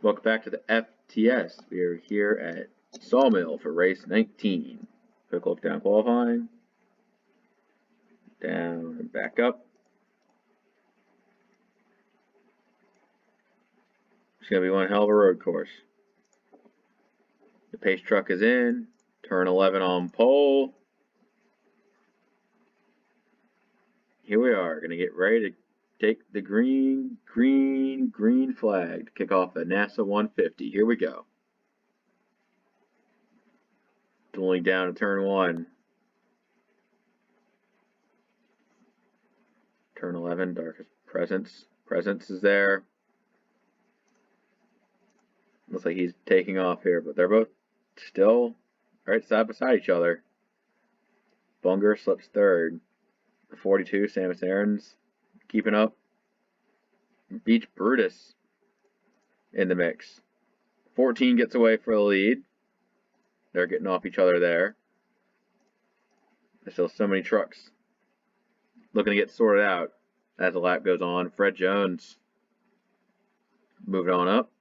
Welcome back to the FTS. We are here at Sawmill for race 19. Quick look down qualifying. Down and back up. It's going to be one hell of a road course. The pace truck is in. Turn 11 on pole. Here we are, going to get ready to take the green flag to kick off the NASA 150. Here we go. Dueling down to turn 1. Turn 11, darkest presence. Presence is there. Looks like he's taking off here, but they're both still right side beside each other. Bunger slips third. The 42, Samus Aarons, keeping up. Beach Brutus in the mix. 14 gets away for the lead. They're getting off each other there. There's still so many trucks looking to get sorted out as the lap goes on. Fred Jones moving on up.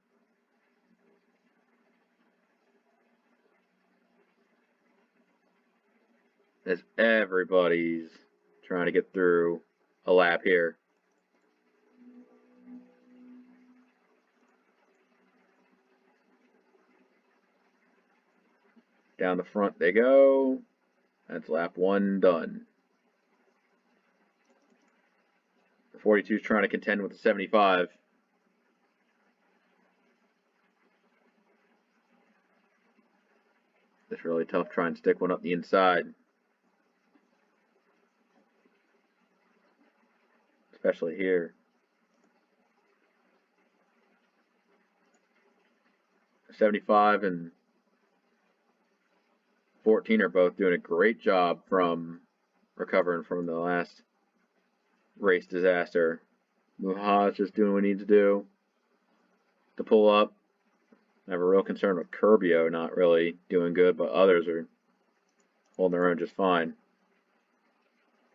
As everybody's trying to get through a lap here. Down the front they go. That's lap 1 done. The 42 is trying to contend with the 75. It's really tough trying to stick one up the inside. Especially here. 75 and 14 are both doing a great job from recovering from the last race disaster. Muha's just doing what he needs to do to pull up. I have a real concern with Curbio not really doing good, but others are holding their own just fine.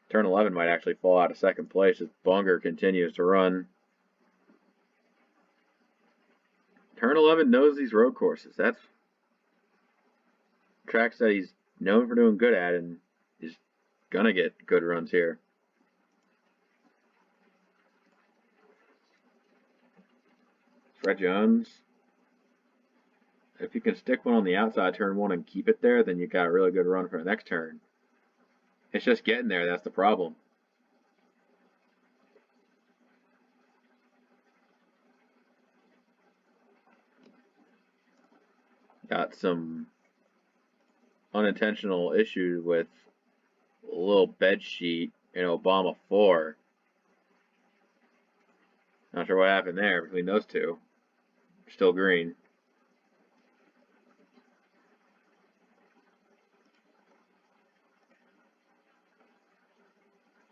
Turn 11 might actually fall out of second place as Bunger continues to run. Turn 11 knows these road courses. That's tracks that he's known for doing good at, and he's gonna get good runs here. Fred Jones. If you can stick one on the outside turn 1 and keep it there, then you got a really good run for the next turn. It's just getting there, that's the problem. Got some unintentional issues with a little bed sheet in Obama 4. Not sure what happened there between those two. Still green.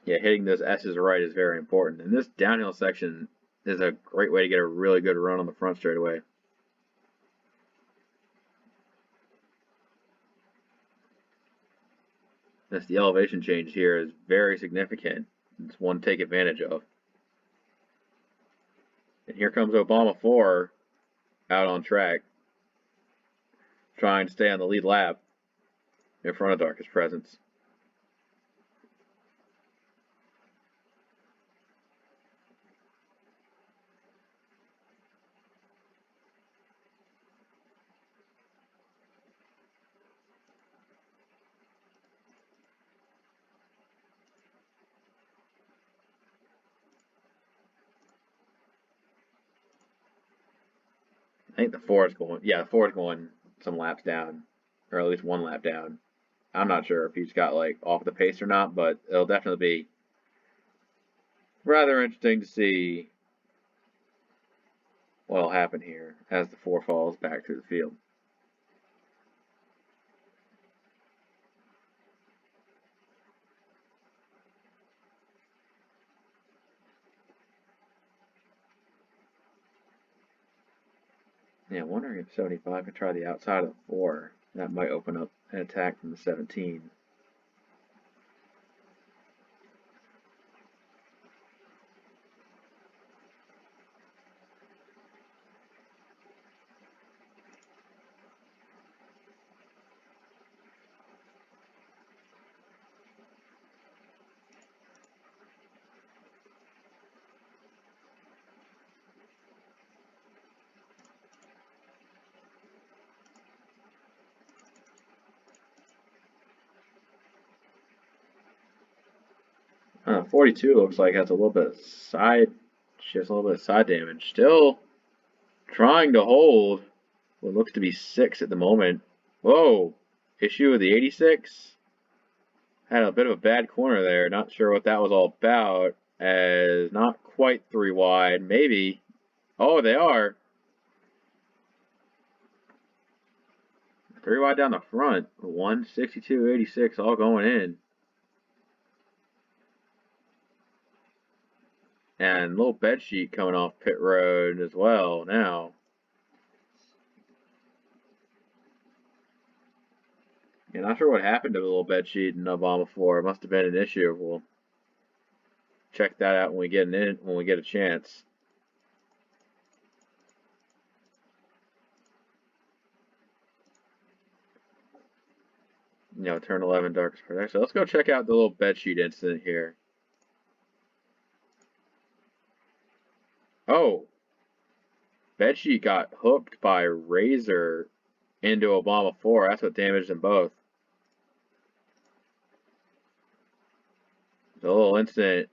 Yeah, hitting those S's right is very important. And this downhill section is a great way to get a really good run on the front straightaway. Yes, the elevation change here is very significant. It's one to take advantage of. And here comes Obama 4 out on track, trying to stay on the lead lap in front of Darkest Presence. I think the 4 is going, yeah, the 4 is going some laps down, or at least 1 lap down. I'm not sure if he's got like off the pace or not, but it'll definitely be rather interesting to see what'll happen here as the 4 falls back through the field. Yeah, I'm wondering if 75 could try the outside of the 4. That might open up an attack from the 17. 42 looks like has a little bit of side. She has a little bit of side damage. Still trying to hold what looks to be 6 at the moment. Whoa! Issue with the 86. Had a bit of a bad corner there. Not sure what that was all about. As not quite 3 wide. Maybe. Oh, they are. 3 wide down the front. 162.86 all going in. And little bed sheet coming off pit road as well now. Yeah, not sure what happened to the little bed sheet in Obama 4. It must have been an issue. We'll check that out when we get a chance. Turn 11 darkest part. So let's go check out the little bedsheet incident here. Oh, bedsheet got hooked by Razor into Obama 4. That's what damaged them both. There's a little incident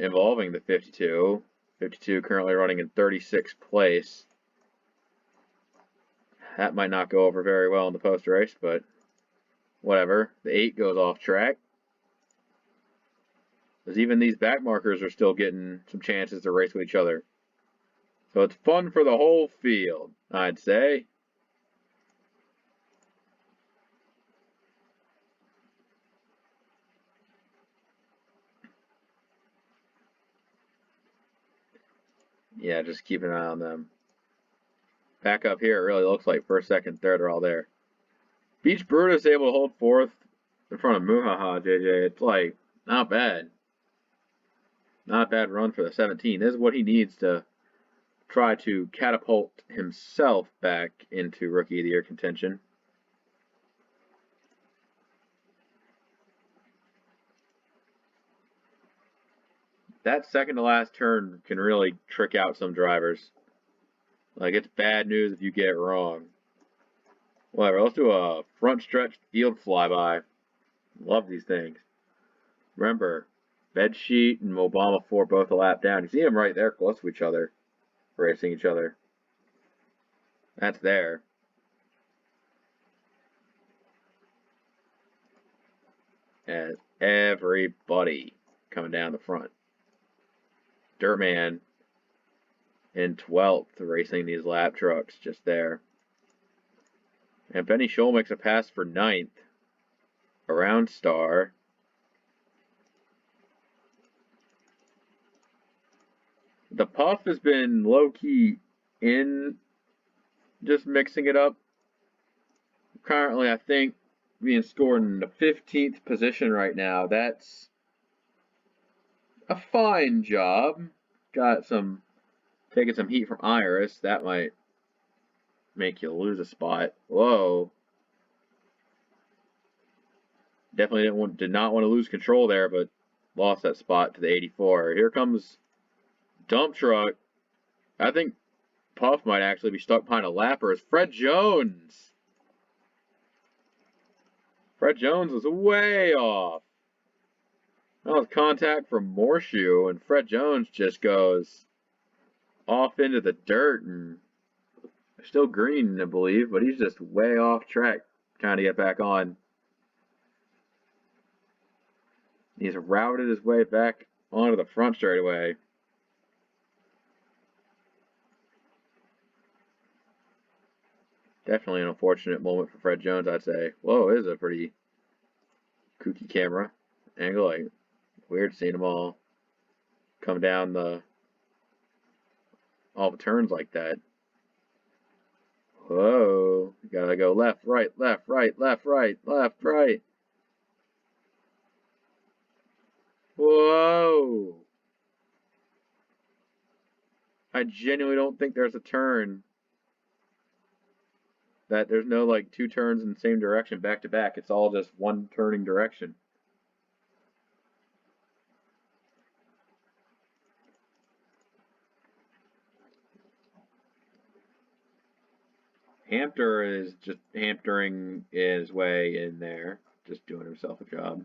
involving the 52. 52 currently running in 36th place. That might not go over very well in the post race, but whatever. The 8 goes off track. Because even these back markers are still getting some chances to race with each other. So it's fun for the whole field, I'd say. Yeah, just keep an eye on them. Back up here, it really looks like first, second, third are all there. Beach Brutus able to hold 4th in front of Muhaha, JJ. It's like, not bad. Not a bad run for the 17. This is what he needs to try to catapult himself back into Rookie of the Year contention. That second to last turn can really trick out some drivers. Like, it's bad news if you get it wrong. Whatever, let's do a front stretch field flyby. Love these things. Remember, Bedsheet and Obama 4 both a lap down. You see them right there close to each other, racing each other. That's there. As everybody coming down the front. Dirtman in 12th, racing these lap trucks just there. And Benny Scholl makes a pass for 9th. Around Star. The Puff has been low-key in just mixing it up. Currently, I think, being scored in the 15th position right now. That's a fine job. Got some, taking some heat from Iris. That might make you lose a spot. Whoa. Definitely did not want to lose control there, but lost that spot to the 84. Here comes dump truck. I think Puff might actually be stuck behind a lapper. It's Fred Jones. Fred Jones was way off. That was contact from Morshoe, and Fred Jones just goes off into the dirt, and still green, I believe, but he's just way off track trying to get back on. He's routed his way back onto the front straightaway. Definitely an unfortunate moment for Fred Jones, I'd say. Whoa, it is a pretty kooky camera angle. Like, weird seeing them all come down all the turns like that. Whoa, you gotta go left, right, left, right, left, right, left, right. Whoa. I genuinely don't think there's a turn that there's no like 2 turns in the same direction back to back. It's all just one turning direction. Hampter is just hampering his way in there, just doing himself a job.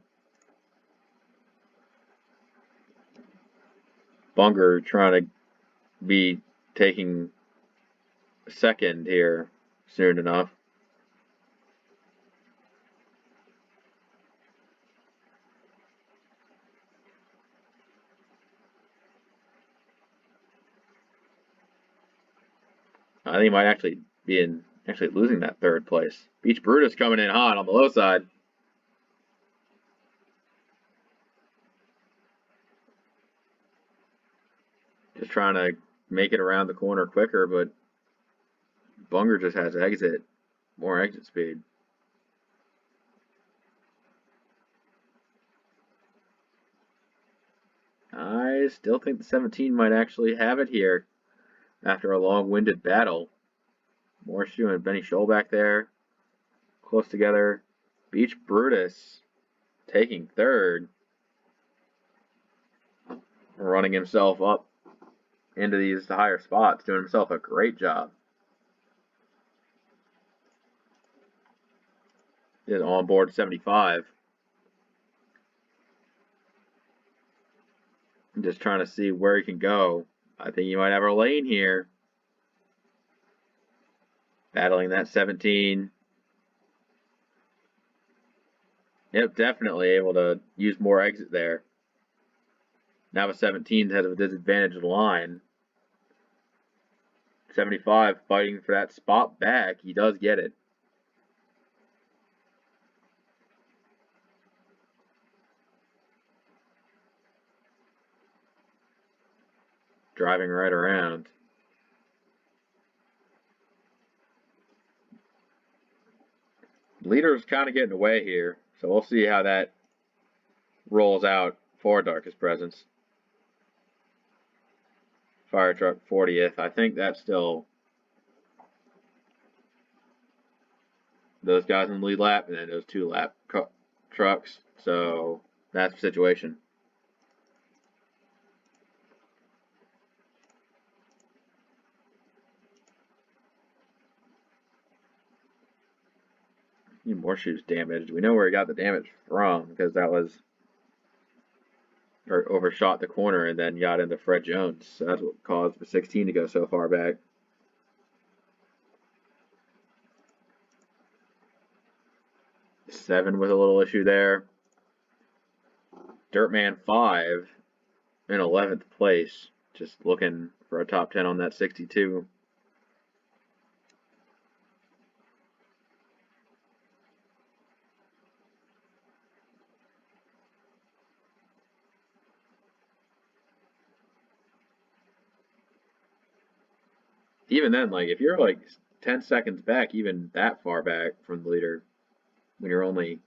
Bunger trying to be taking second here soon enough. I think he might actually be losing that third place. Beach Brutus coming in hot on the low side. Just trying to make it around the corner quicker, but Bunger just has more exit speed. I still think the 17 might actually have it here after a long-winded battle. Morshoe and Benny Scholl back there, close together. Beach Brutus taking third, running himself up into these higher spots, doing himself a great job. Is on board 75. I'm just trying to see where he can go. I think he might have a lane here. Battling that 17. Yep, definitely able to use more exit there. Now the 17 has a disadvantaged line. 75 fighting for that spot back. He does get it. Driving right around. Leader's kind of getting away here, so we'll see how that rolls out for Darkest Presence. Fire truck 40th. I think that's still those guys in the lead lap and then those 2-lap trucks. So that's the situation. Morshoe's damaged. We know where he got the damage from because that was or overshot the corner and then got into Fred Jones. So that's what caused the 16 to go so far back. Seven with a little issue there. Dirtman 5 in 11th place. Just looking for a top 10 on that 62. Even then, like, if you're like 10 seconds back, even that far back from the leader, when you're only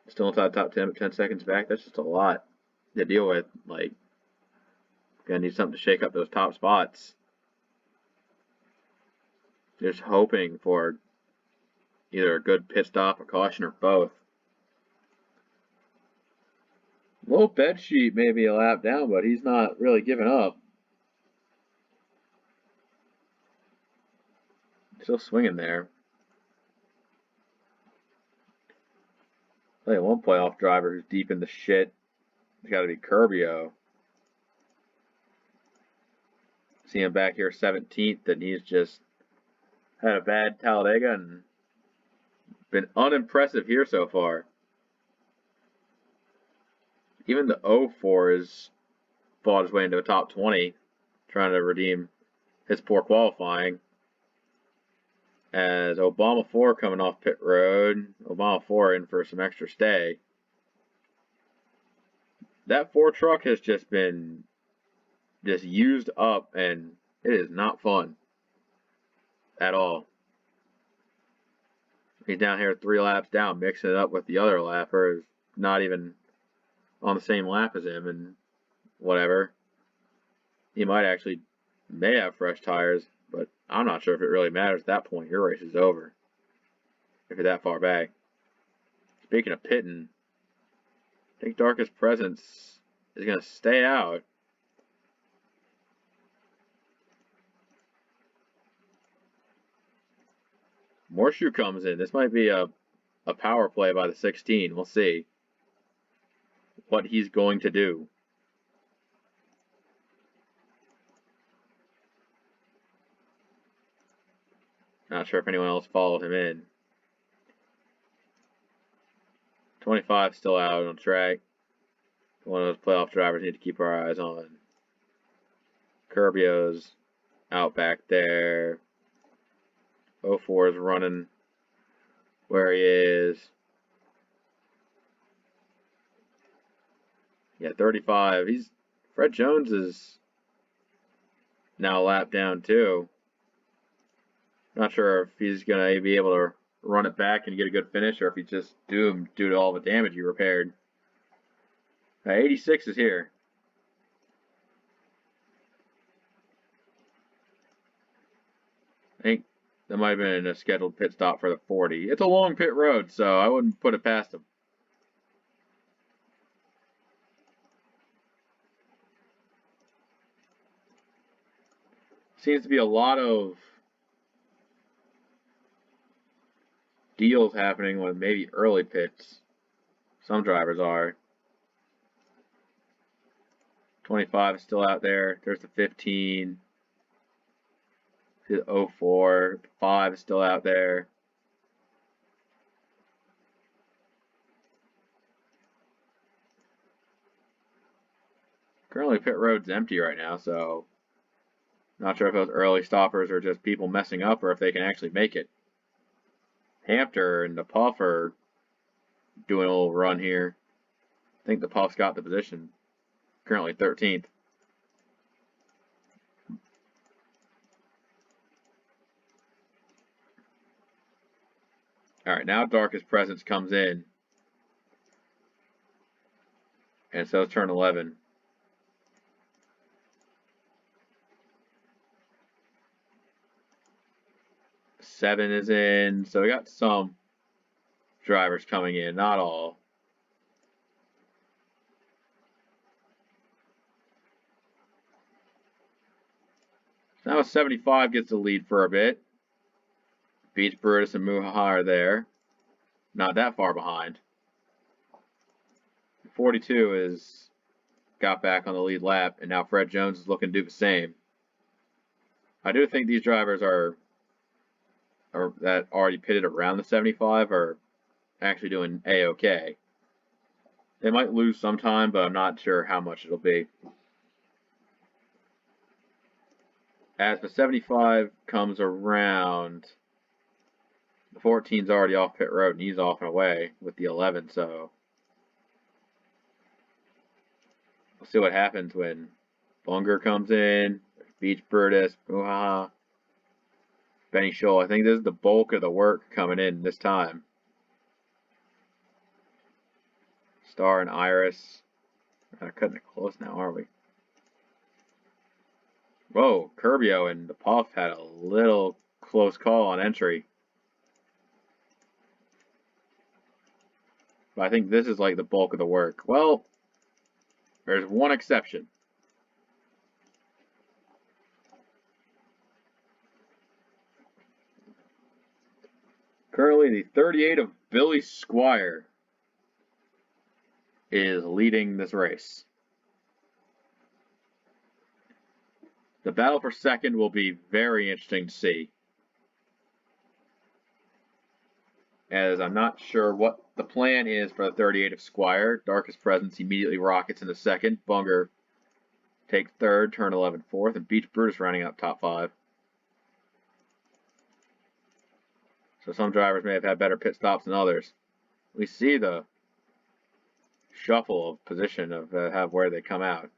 still inside the top 10, 10 seconds back, that's just a lot to deal with. Like, gonna need something to shake up those top spots. Just hoping for either a good pit stop, a caution, or both. Low bed sheet maybe a lap down, but he's not really giving up. Still swinging there. Play one playoff driver who's deep in the shit. It's got to be Curbio. See him back here 17th, and he's just had a bad Talladega and been unimpressive here so far. Even the 04 has fought his way into a top 20, trying to redeem his poor qualifying. As Obama 4 coming off pit road. Obama 4 in for some extra stay. That 4 truck has just been used up, and it is not fun at all. He's down here 3 laps down, mixing it up with the other lapper who's not even on the same lap as him, and whatever. He may have fresh tires, but I'm not sure if it really matters at that point. Your race is over if you're that far back. Speaking of pitting, I think Darkest Presence is going to stay out. Morshoe comes in. This might be a power play by the 16. We'll see what he's going to do. Not sure if anyone else followed him in. 25 still out on track. One of those playoff drivers need to keep our eyes on. Curbio's out back there. 04 is running where he is. Yeah, 35. Fred Jones is now a lap down too. Not sure if he's gonna be able to run it back and get a good finish, or if he's just doomed due to all the damage he repaired. 86 is here. I think that might have been a scheduled pit stop for the 40. It's a long pit road, so I wouldn't put it past him. Seems to be a lot of deals happening with maybe early pits. Some drivers are. 25 is still out there. There's the 15. The 04. The 5 is still out there. Currently, pit road's empty right now, so not sure if those early stoppers are just people messing up or if they can actually make it. Hampter and the Puff are doing a little run here. I think the Puff's got the position. Currently 13th. Alright, now Darkest Presence comes in. And so it's turn 11. Seven is in, so we got some drivers coming in, not all. Now 75 gets the lead for a bit. Beach Brutus and Muhaha are there. Not that far behind. 42 is got back on the lead lap, and now Fred Jones is looking to do the same. I do think these drivers are that already pitted around the 75 are actually doing A-OK. They might lose sometime, but I'm not sure how much it'll be. As the 75 comes around, the 14's already off pit road, and he's off and away with the 11, so we'll see what happens when Bunger comes in, Beach Brutus, Muhaha, Benny Scholl. I think this is the bulk of the work coming in this time. Star and Iris. We're not cutting it close now, are we? Whoa, Curbio and the Puff had a little close call on entry. But I think this is like the bulk of the work. Well, there's one exception. Currently, the 38 of Billy Squire is leading this race. The battle for second will be very interesting to see, as I'm not sure what the plan is for the 38 of Squire. Darkest Presence immediately rockets into second. Bunger takes third, turn 11 fourth, and Beach Brutus rounding out top 5. So some drivers may have had better pit stops than others. We see the shuffle of position of where they come out.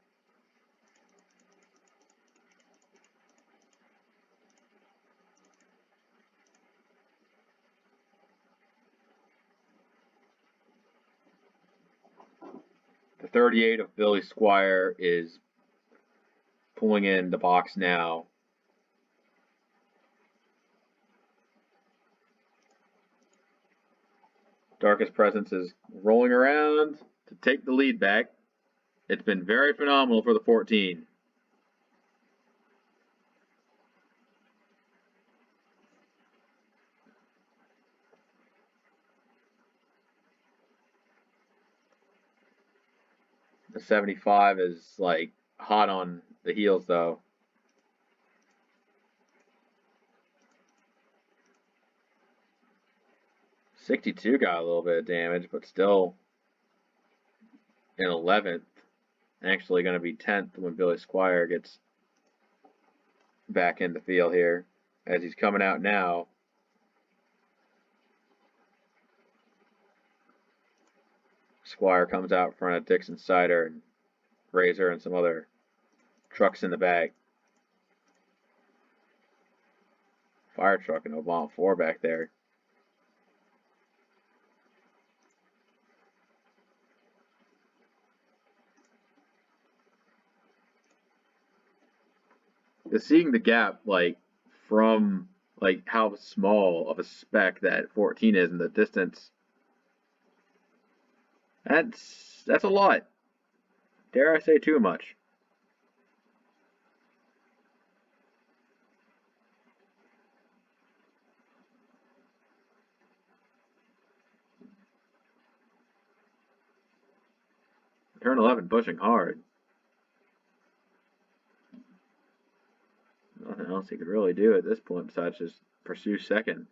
The 38 of Billy Squire is pulling in the box now. Darkest Presence is rolling around to take the lead back. It's been very phenomenal for the 14. The 75 is like hot on the heels though. 62 got a little bit of damage, but still in 11th. Actually going to be 10th when Billy Squire gets back in the field here. As he's coming out now. Squire comes out in front of Dixon Cider and Razor and some other trucks in the back. Fire truck and Obama 4 back there. Seeing the gap, like, from, like, how small of a speck that 14 is in the distance, that's a lot. Dare I say too much. Turn 11 pushing hard. Nothing else he could really do at this point besides just pursue second.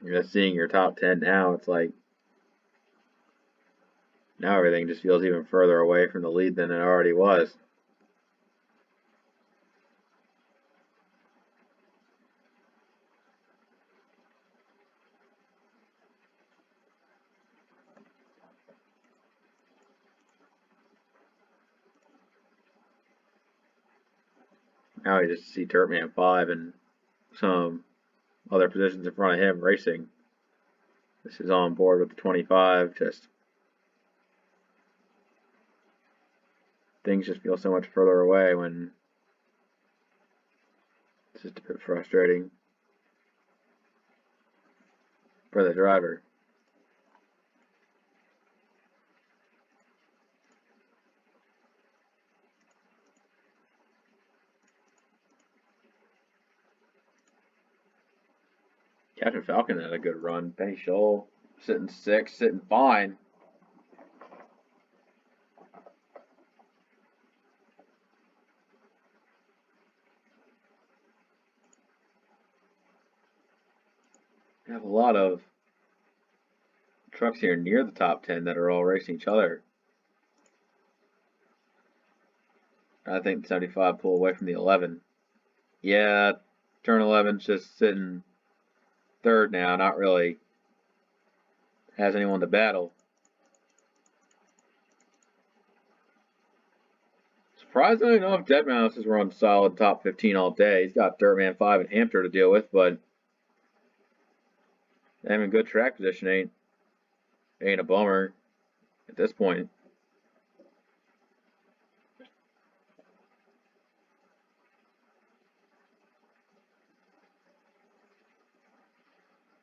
You're just seeing your top 10 now. It's like now everything just feels even further away from the lead than it already was. Now you just see Turtman 5 and some other positions in front of him racing. This is on board with the 25. Just things just feel so much further away when it's just a bit frustrating for the driver. Captain Falcon had a good run. Penny Shoal sitting 6th, sitting fine. We have a lot of trucks here near the top 10 that are all racing each other. I think the 75 pull away from the 11. Yeah, turn 11's just sitting 3rd now, not really has anyone to battle. Surprisingly enough, Deadmau5 has run solid top 15 all day. He's got Dirtman 5 and Hampton to deal with, but having good track position ain't a bummer at this point.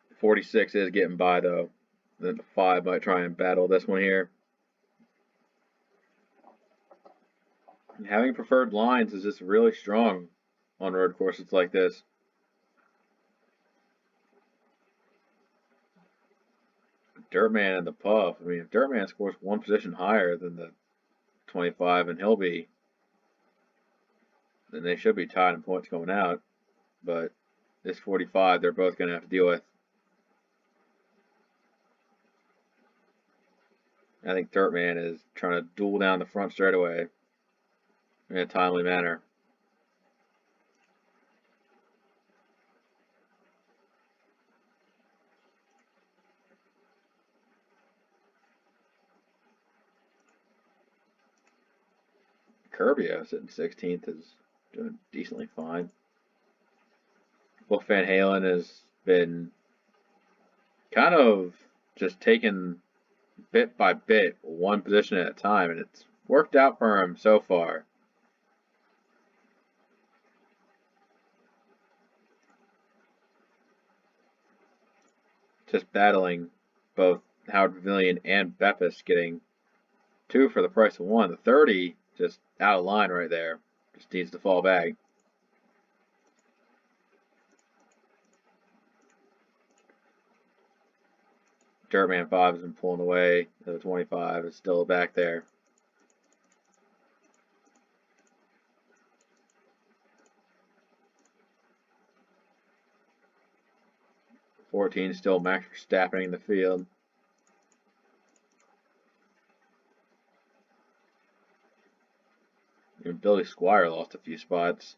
The 46 is getting by though. Then the 5 might try and battle this one here. And having preferred lines is just really strong on road courses like this. Dirtman and the Puff. I mean, if Dirtman scores one position higher than the 25 and Hilby, then they should be tied in points going out. But this 45, they're both going to have to deal with. I think Dirtman is trying to duel down the front straightaway in a timely manner. Kirby sitting 16th is doing decently fine. Wolf Van Halen has been kind of just taking bit by bit, one position at a time, and it's worked out for him so far. Just battling both Howard Pavilion and Beppis, getting 2 for the price of 1. The 30 just out of line right there. Just needs to fall back. Dirtman 5 has been pulling away. The 25 is still back there. 14 still Max Verstappen in the field. And Billy Squire lost a few spots.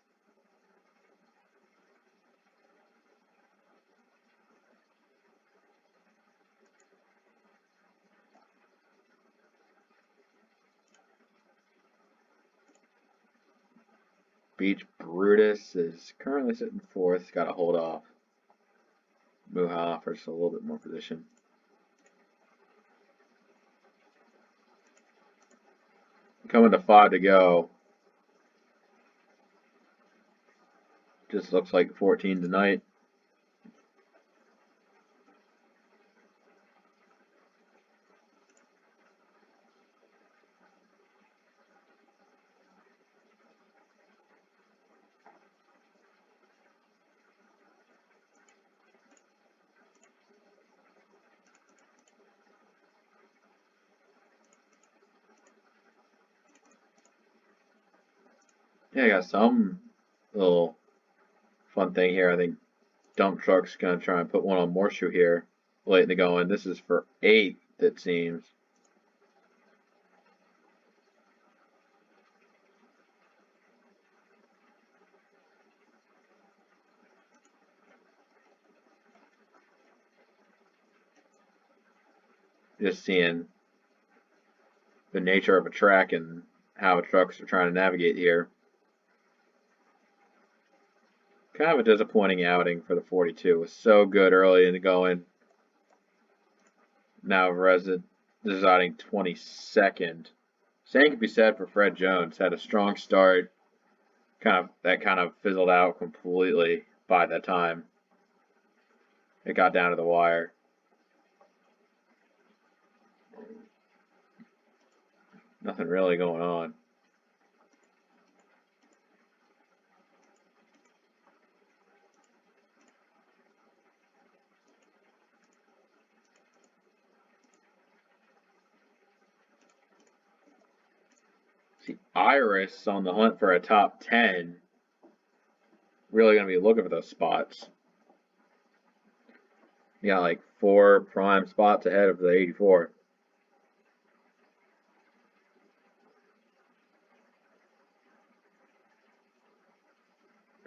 Beach Brutus is currently sitting fourth. Got to hold off. Muha offers a little bit more position. Coming to 5 to go. Just looks like 14 tonight. Yeah, I got some little fun thing here. I think Dump Truck's going to try and put one on Morshoe here late in the going. This is for 8th, it seems. Just seeing the nature of a track and how trucks are trying to navigate here. Kind of a disappointing outing for the 42. It was so good early in the going. Now residing 22nd. Same could be said for Fred Jones. Had a strong start. That kind of fizzled out completely by that time. It got down to the wire. Nothing really going on. See, Iris on the hunt for a top 10. Really going to be looking for those spots. You got like 4 prime spots ahead of the 84.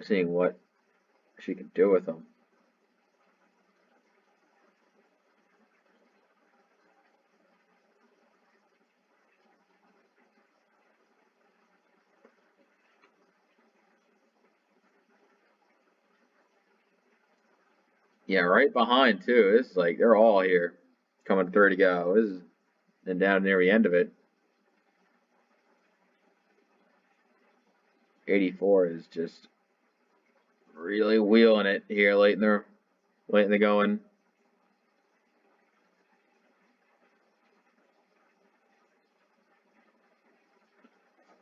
Seeing what she can do with them. Yeah, right behind too. It's like they're all here, coming 3 to go. This is and down near the end of it. 84 is just really wheeling it here late in the going.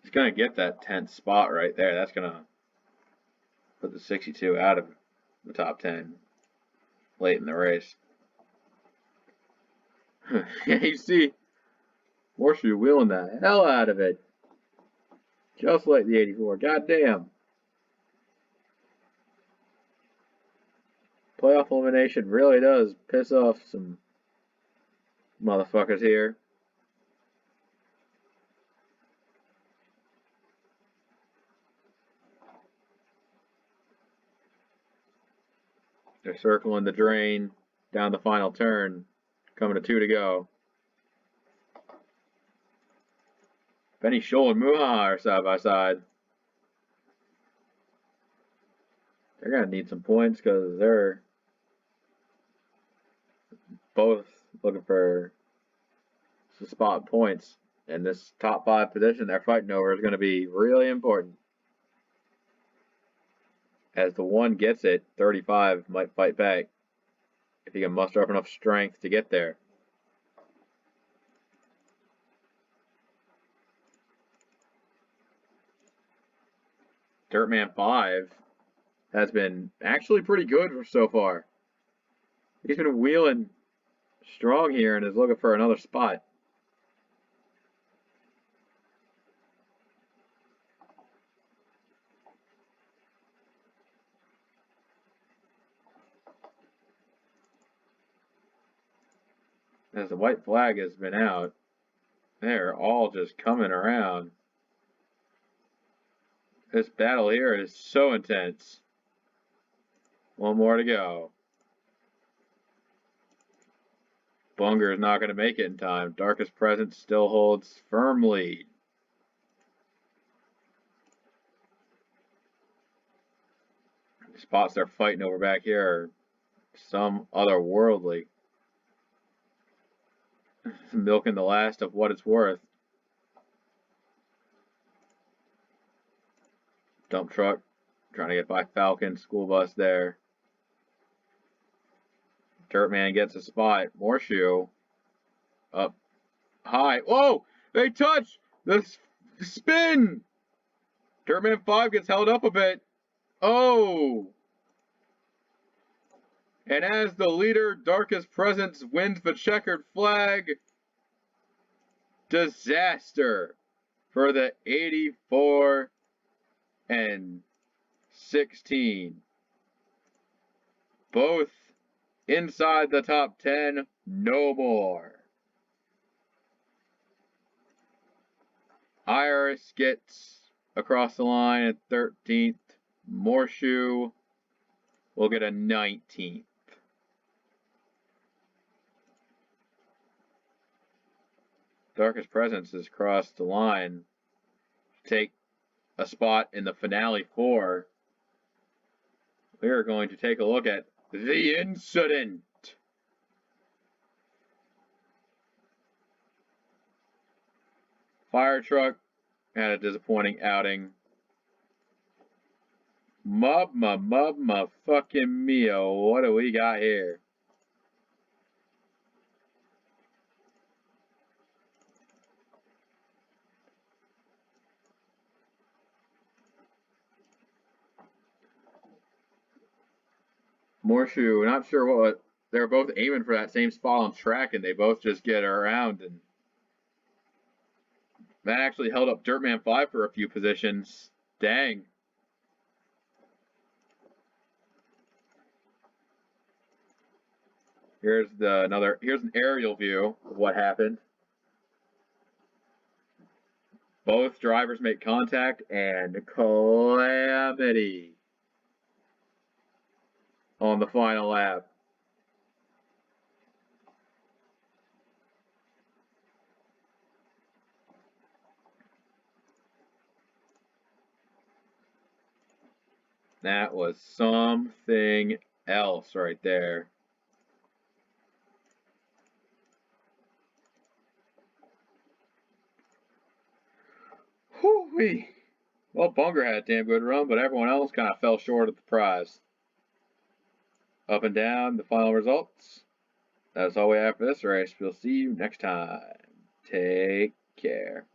He's gonna get that 10th spot right there. That's gonna put the 62 out of the top 10 late in the race. Yeah, you see Morshoe wheeling the hell out of it. Just like the 84. Goddamn. Playoff elimination really does piss off some motherfuckers here. They're circling the drain down the final turn. Coming to 2 to go. Benny Scholl and Muha are side by side. They're going to need some points because they're both looking for some spot points. And this top 5 position they're fighting over is going to be really important. As the one gets it, 35 might fight back if he can muster up enough strength to get there. Dirtman 5 has been actually pretty good so far. He's been wheeling strong here and is looking for another spot. As the white flag has been out, they're all just coming around. This battle here is so intense. One more to go. Bunger is not going to make it in time. Darkest Presence still holds firm lead. The spots they're fighting over back here are some otherworldly. Milking the last of what it's worth. Dump truck trying to get by Falcon. School bus there. Dirtman gets a spot. Morshoe up high. Whoa! They touch! The spin! Dirtman 5 gets held up a bit. Oh! And as the leader, Darkest Presence wins the checkered flag. Disaster for the 84 and 16. Both inside the top 10, no more. Iris gets across the line at 13th. Morshoe will get a 19th. Darkest Presence has crossed the line to take a spot in the finale 4. We are going to take a look at the incident. Fire truck had a disappointing outing. Mubma fucking mio. What do we got here? Morshoe, not sure what. They're both aiming for that same spot on track, and they both just get around. And that actually held up Dirtman 5 for a few positions. Dang. Here's an aerial view of what happened. Both drivers make contact and calamity on the final lap. That was something else right there. Whew-wee. Well, Bunger had a damn good run, but everyone else kind of fell short of the prize. Up and down, the final results. That's all we have for this race. We'll see you next time. Take care.